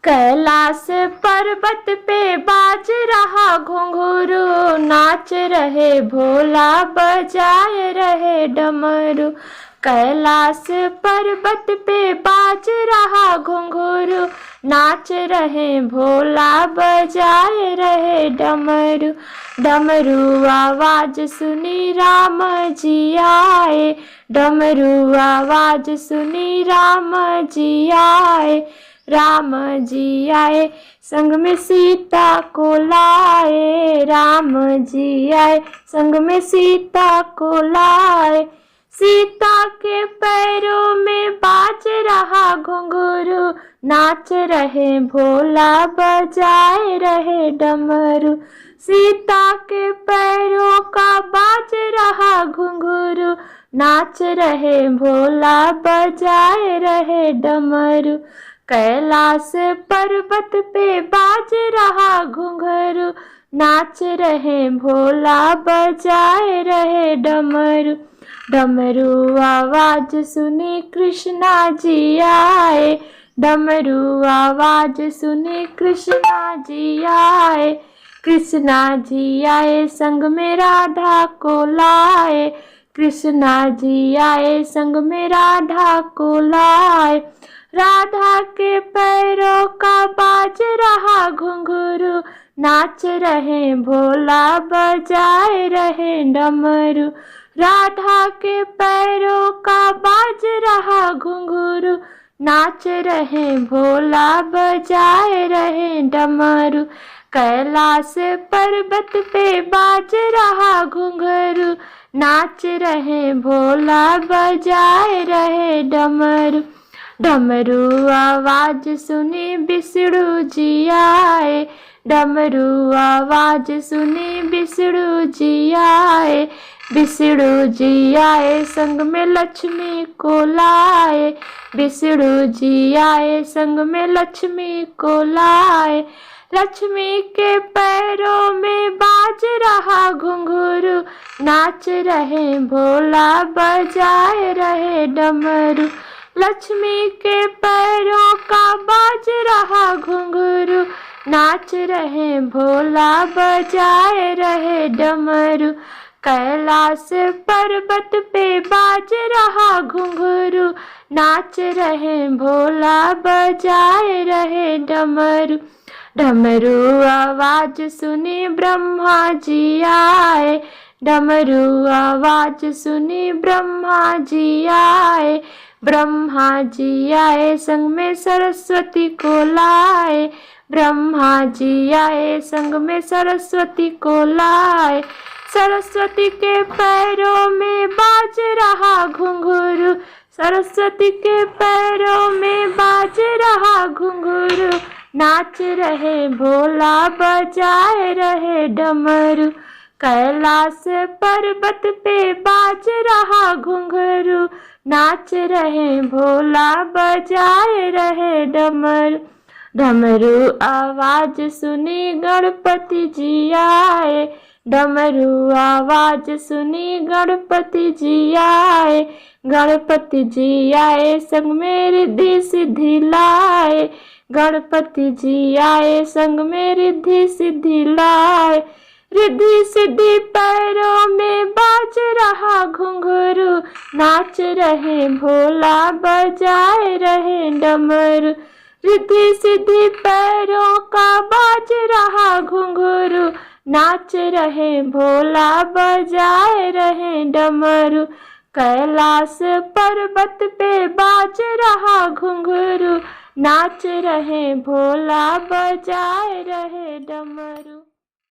कैलाश पर्वत पे बाज रहा घुंघरू, नाच रहे भोला बजाए रहे डमरू। कैलाश पर्वत पे बाज रहा घुंघरू, नाच रहे भोला बजाए रहे डमरू। डमरू आवाज सुनी राम जी आए, डमरू आवाज सुनी राम जी आए। राम जी आए संग में सीता को लाए, राम जी आए संग में सीता को लाए। सीता के पैरों में बाज रहा घुंघरू, नाच रहे भोला बजाए रहे डमरू। सीता के पैरों का बाज रहा घुंघरू, नाच रहे भोला बजाए रहे डमरू। कैलाश पर्वत पे बाज रहा घुंघरू, नाच रहे भोला बजाए रहे डमरू। डमरू आवाज सुनी कृष्णा जी आए, डमरू आवाज सुनी कृष्णा जी आए। कृष्णा जी आए संग में राधा को लाए, कृष्णा जी आए संग में राधा को लाए। राधा के पैरों का बाज रहा घुंघरू, नाच रहे भोला बजाए रहे डमरू। राधा के पैरों का बाज रहा घुंघरू, नाच रहे भोला बजाए रहे डमरू। कैलाश पर्वत पे बाज रहा घुंघरू, नाच रहे भोला बजाए रहे डमरू। डमरू आवाज सुनी विष्णु जी आए, डमरू आवाज सुनी विष्णु जी आए। विष्णु जी आए संग में लक्ष्मी को लाए, विष्णु जी आए संग में लक्ष्मी को लाए। लक्ष्मी के पैरों में बाज रहा घुंघरू, नाच रहे भोला बजाए रहे डमरू। लक्ष्मी के पैरों का बाज रहा घुंघरू, नाच रहे भोला बजाए रहे डमरू। कैलाश पर्वत पे बाज रहा घुंघरू, नाच रहे भोला बजाए रहे डमरू। डमरू आवाज सुनी ब्रह्मा जी आए, डमरू आवाज सुनी ब्रह्मा जी आए। ब्रह्मा जी आए संग में सरस्वती को लाए, ब्रह्मा जी आए संग में सरस्वती को लाए। सरस्वती के पैरों में बाज रहा घुंघरू, सरस्वती के पैरों में बाज रहा घुंघरू, नाच रहे भोला बजाए रहे डमरू। कैलाश पर्वत पे बाज रहा घुंघरू, नाच रहे भोला बजाए रहे डमरू। डमरू आवाज सुनी गणपति जी आए, डमरू आवाज सुनी गणपति जी आए। गणपति जी आए संग में रिद्धि सिद्धि लाए, गणपति जी आए संग में रिद्धि सिद्धि लाए। रिद्धि सिद्धि पैरों में बाज रहा घुंघरू, नाच रहे भोला बजाए रहे डमरू। रिद्धि सिद्धि पैरों का बाज रहा घुंघरू, नाच रहे भोला बजाए रहे डमरू। कैलाश पर्वत पे बाज रहा घुंघरू, नाच रहे भोला बजाए रहे डमरू।